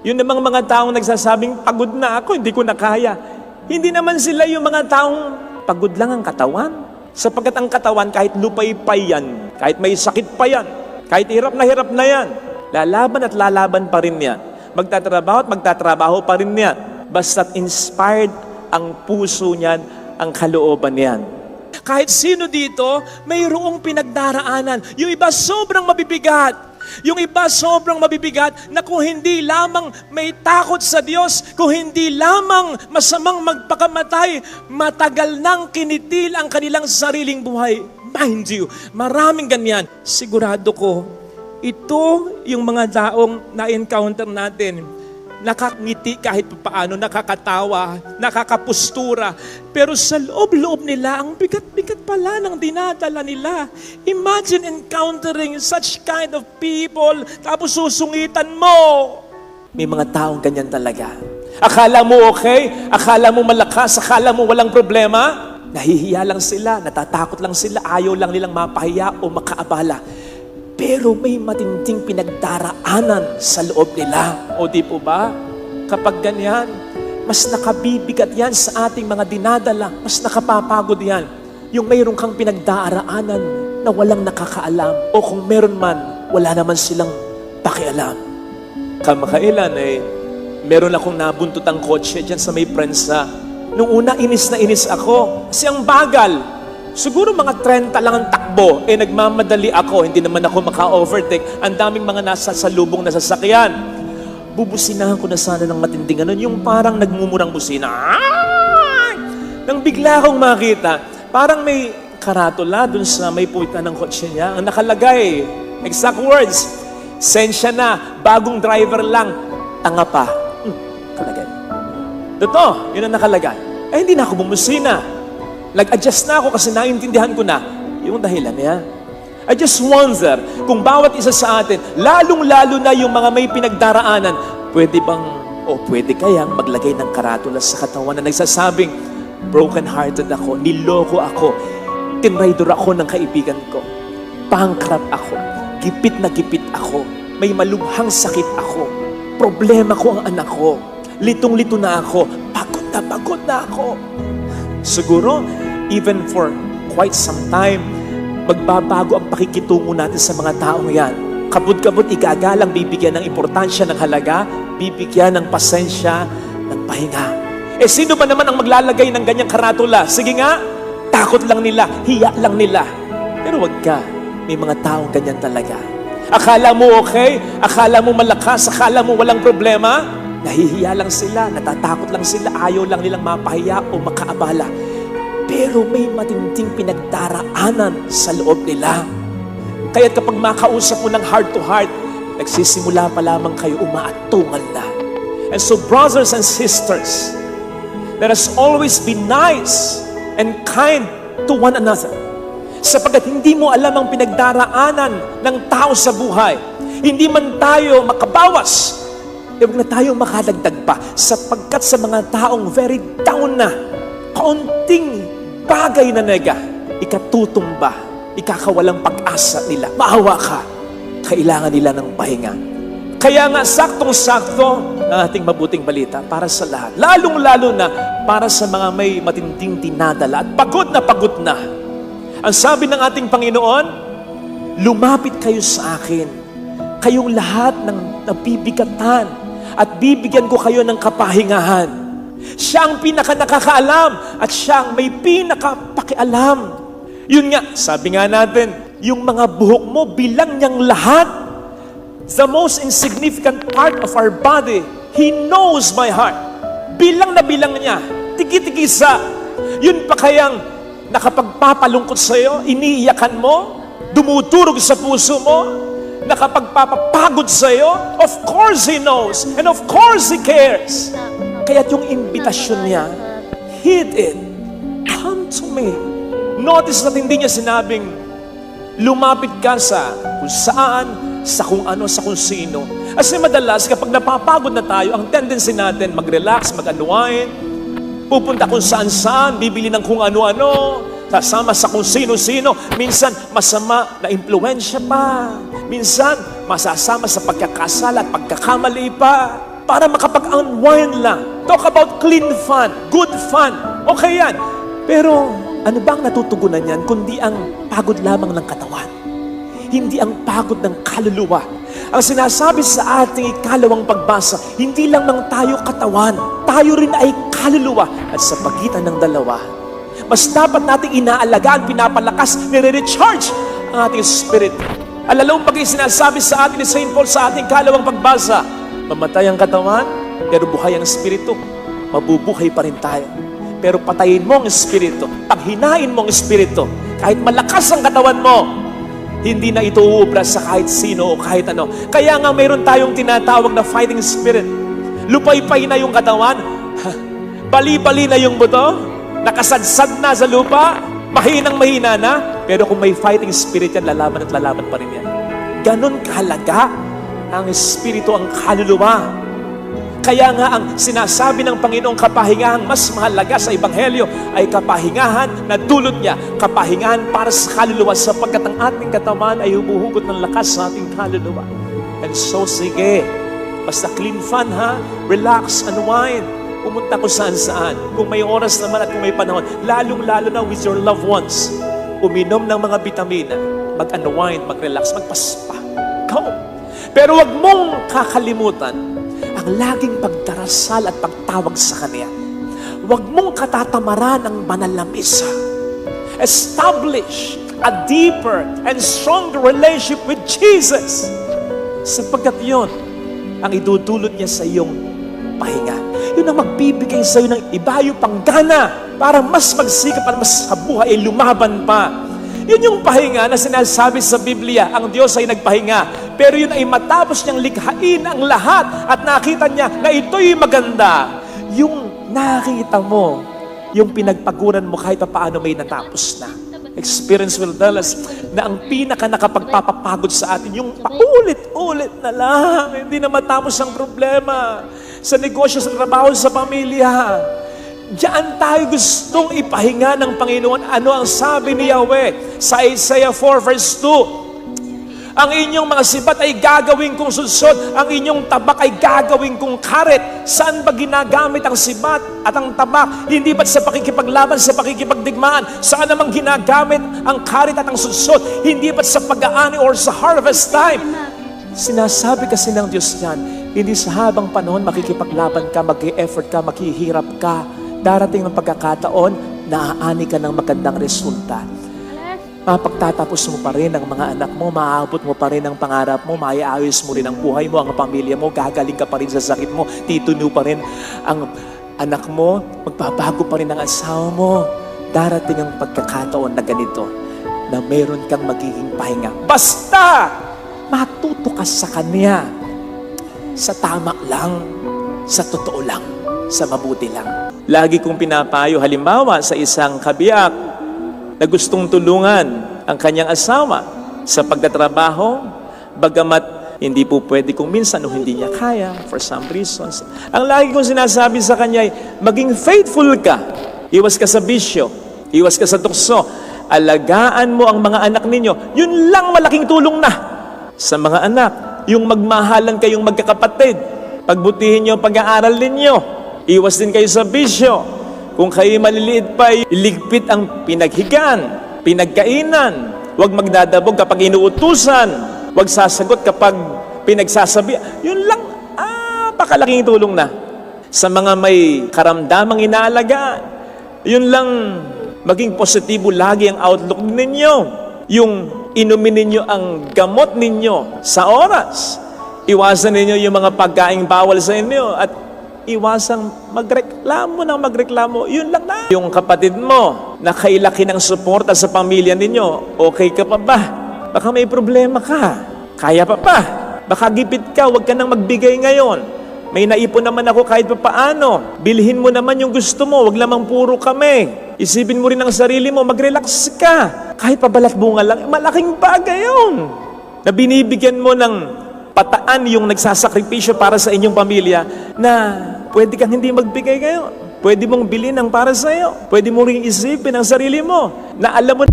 Yun namang mga taong nagsasabing, pagod na ako, hindi ko na kaya. Hindi naman sila yung mga taong pagod lang ang katawan. Sapagkat ang katawan, kahit lupay-pay yan, kahit may sakit pa yan, kahit hirap na yan, lalaban at lalaban pa rin yan. Magtatrabaho at magtatrabaho pa rin yan. Basta't inspired ang puso niyan, ang kalooban niyan. Kahit sino dito, mayroong pinagdaraanan. Yung iba sobrang mabibigat. Yung iba sobrang mabibigat na kung hindi lamang may takot sa Diyos, kung hindi lamang masamang magpakamatay, matagal nang kinitil ang kanilang sariling buhay. Mind you, maraming ganyan. Sigurado ko, ito yung mga taong na-encounter natin. Nakangiti kahit paano, nakakatawa, nakakapustura. Pero sa loob-loob nila, ang bigat-bigat pala ng dinadala nila. Imagine encountering such kind of people, tapos susungitan mo. May mga taong ganyan talaga. Akala mo okay? Akala mo malakas? Akala mo walang problema? Nahihiya lang sila, natatakot lang sila, ayaw lang nilang mapahiya o makaabala. Pero may matinding pinagdaraanan sa loob nila. O di po ba? Kapag ganyan, mas nakabibigat yan sa ating mga dinadala. Mas nakapapagod yan. Yung mayroon kang pinagdaraanan na walang nakakaalam. O kung meron man, wala naman silang pakialam. Kamakailan meron akong nabuntutang kotse dyan sa may prensa. Nung una, inis na inis ako. Kasi ang bagal. Siguro mga 30 lang ang takbo, nagmamadali ako, hindi naman ako maka-overtake. Ang daming mga nasa salubong na sasakyan. Bubusinahan ko na sana ng matinding ganun, yung parang nagmumurang busina. Nang bigla akong makita, parang may karatula dun sa may puwitan ng kotse niya. Ang nakalagay, exact words, sensya na, bagong driver lang, tanga pa. Kalagay. Totoo, yun ang nakalagay. Hindi na ako bumusina. Nag-adjust na ako kasi naintindihan ko na yung dahilan niya. I just wonder kung bawat isa sa atin, lalong-lalo na yung mga may pinagdaraanan, pwede kayang maglagay ng karatula sa katawan na nagsasabing, broken-hearted ako, niloko ako, tinraidor ako ng kaibigan ko, bankrupt ako, gipit na gipit ako, may malubhang sakit ako, problema ko ang anak ko, litong-lito na ako, pagod na ako. Siguro, even for quite some time, magbabago ang pakikitungo natin sa mga taong yan. Kabut-kabut, igagalang, bibigyan ng importansya, ng halaga, bibigyan ng pasensya, ng pahinga. Sino ba naman ang maglalagay ng ganyang karatula? Sige nga, takot lang nila, hiya lang nila. Pero wag ka, may mga taong ganyan talaga. Akala mo okay? Akala mo malakas? Akala mo walang problema? Nahihiya lang sila, natatakot lang sila, ayaw lang nilang mapahiya o makaabala. Pero may matinding pinagdaraanan sa loob nila. Kaya kapag makausap mo ng heart to heart, nagsisimula pa lamang kayo umaatungal na. And so brothers and sisters, let us always be nice and kind to one another. Sapagkat hindi mo alam ang pinagdaraanan ng tao sa buhay. Hindi man tayo makabawas, huwag na tayong makadagdag pa sapagkat sa mga taong very down na, kaunting bagay na nega, ikatutumba, ikakawalang pag-asa nila. Maawa ka, kailangan nila ng pahinga. Kaya nga, saktong-sakto ang ating mabuting balita para sa lahat. Lalong-lalo na para sa mga may matinding dinadala at pagod na. Ang sabi ng ating Panginoon, lumapit kayo sa akin, kayong lahat ng nabibigatan, at bibigyan ko kayo ng kapahingahan. Siya ang pinaka-nakakaalam at siya ang may pinaka-pakialam. Yun nga, sabi nga natin, yung mga buhok mo, bilang niyang lahat. The most insignificant part of our body, He knows my heart. Bilang na bilang niya, tigi-tigisa. Yun pa kayang nakapagpapalungkot sa iyo, iniiyakan mo, dumudurog sa puso mo, nakapagpapapagod sa iyo, of course He knows, and of course He cares. Kaya yung imbitasyon niya, heed it, come to me. Notice na hindi niya sinabing, lumapit ka sa kung saan, sa kung ano, sa kung sino. Kasi madalas, kapag napapagod na tayo, ang tendency natin, mag-relax, mag-unwind, pupunta kung saan-saan, bibili ng kung ano-ano, kasama sa kung sino-sino, minsan masama na impluensya pa, minsan masasama sa pagkakasala at pagkakamali pa. para makapag-unwind lang. Talk about clean fun, good fun. Okay yan. Pero ano ba ang natutugunan yan kundi ang pagod lamang ng katawan? Hindi ang pagod ng kaluluwa. Ang sinasabi sa ating ikalawang pagbasa, hindi lang tayo katawan, tayo rin ay kaluluwa. At sa pagitan ng dalawa, mas dapat nating inaalagaan, pinapalakas, nire-recharge ang ating spirit. Alalong pag sinasabi sa atin ni St. Paul sa ating ikalawang pagbasa, mamatay ang katawan, pero buhay ang espiritu. Mabubuhay pa rin tayo. Pero patayin mo ang espiritu, paghinain mo ang espiritu, kahit malakas ang katawan mo, hindi na ito uubra sa kahit sino o kahit ano. Kaya nga mayroon tayong tinatawag na fighting spirit. Lupay-pay na yung katawan, bali-bali na yung buto, nakasadsad na sa lupa, mahinang-mahina na, pero kung may fighting spirit yan, lalaban at lalaban pa rin yan. Ganon kahalaga ang espiritu, ang kaluluwa. Kaya nga ang sinasabi ng Panginoong kapahingahan mas mahalaga sa Ebanghelyo ay kapahingahan na dulot niya, kapahingahan para sa kaluluwa sapagkat ang ating katawan ay humuhugot ng lakas sa ating kaluluwa. And so sige, basta clean fun ha, relax, unwind, pumunta ko saan-saan. Kung may oras naman at kung may panahon, lalong-lalo na with your loved ones, uminom ng mga bitamina, mag-unwind, mag-relax, magpaspa. Go! Pero wag mong kakalimutan ang laging pagdarasal at pagtawag sa Kanya. Huwag mong katatamaran ang banal na misa. Establish a deeper and stronger relationship with Jesus. Sapagkat yun ang idudulot niya sa iyong pahinga. Yun ang magbibigay sa iyo ng ibayo pang gana para mas magsikap at mas sa buhay ay lumaban pa. Yun yung pahinga na sinasabi sa Biblia, ang Diyos ay nagpahinga. Pero yun ay matapos niyang likhain ang lahat at nakita niya na ito'y maganda. Yung nakita mo, yung pinagpaguran mo kahit paano may natapos na. Experience will tell us na ang pinaka nakapagpapapagod sa atin, yung paulit-ulit na lang, hindi na matapos ang problema. Sa negosyo, sa trabaho, sa pamilya. Diyan tayo gustong ipahinga ng Panginoon. Ano ang sabi ni Yahweh sa Isaiah 4 verse 2? Ang inyong mga sibat ay gagawin kong susod, ang inyong tabak ay gagawin kong karet. Saan ba ginagamit ang sibat at ang tabak? Hindi ba't sa pakikipaglaban, sa pakikipagdigmaan? Saan namang ginagamit ang karet at ang susod? Hindi ba't sa pag-aani or sa harvest time? Sinasabi kasi ng Diyos yan, hindi sa habang panahon makikipaglaban ka, mag-e-effort ka, maghihirap ka. Darating ang pagkakataon, naaani ka ng magandang resulta. Mapagtatapos mo pa rin ang mga anak mo, maaabot mo pa rin ang pangarap mo, maiayos mo rin ang buhay mo, ang pamilya mo, gagaling ka pa rin sa sakit mo, tituno pa rin ang anak mo, magbabago pa rin ang asawa mo. Darating ang pagkakataon na ganito, na mayroon kang magiging pahinga. Basta matuto ka sa Kanya, sa tama lang, sa totoo lang, sa mabuti lang. Lagi kong pinapayo, halimbawa sa isang kabiyak na gustong tulungan ang kanyang asawa sa pagtatrabaho, bagamat hindi po pwede kung minsan o hindi niya kaya for some reasons. Ang lagi kong sinasabi sa kanya ay, maging faithful ka. Iwas ka sa bisyo, iwas ka sa tukso. Alagaan mo ang mga anak ninyo. Yun lang malaking tulong na sa mga anak. Yung magmahalan kayong magkakapatid. Pagbutihin niyo ang pag-aaral ninyo. Iwas din kayo sa bisyo. Kung kayo maliliit pa, iligpit ang pinaghigan, pinagkainan. Huwag magdadabog kapag inuutusan. Huwag sasagot kapag pinagsasabi. Yun lang, pakalaking tulong na. Sa mga may karamdamang inaalagaan, yun lang, maging positibo lagi ang outlook ninyo. Yung inumin ninyo ang gamot ninyo sa oras. Iwasan ninyo yung mga pagkaing bawal sa inyo at iwasang magreklamo. Yun lang na. Yung kapatid mo na kailaki ng suporta sa pamilya ninyo, okay ka pa ba? Baka may problema ka. Kaya pa ba? Baka gipit ka, huwag ka nang magbigay ngayon. May naipon naman ako kahit pa paano. Bilhin mo naman yung gusto mo, huwag lamang puro kami. Isipin mo rin ang sarili mo, mag-relax ka. Kahit pabalat bunga lang, malaking bagay yun. Na binibigyan mo ng pataan yung nagsasakripisyo para sa inyong pamilya na pwede kang hindi magbigay ngayon. Pwede mong bilhin ang para sa iyo. Pwede mo ring isipin ang sarili mo na alam mo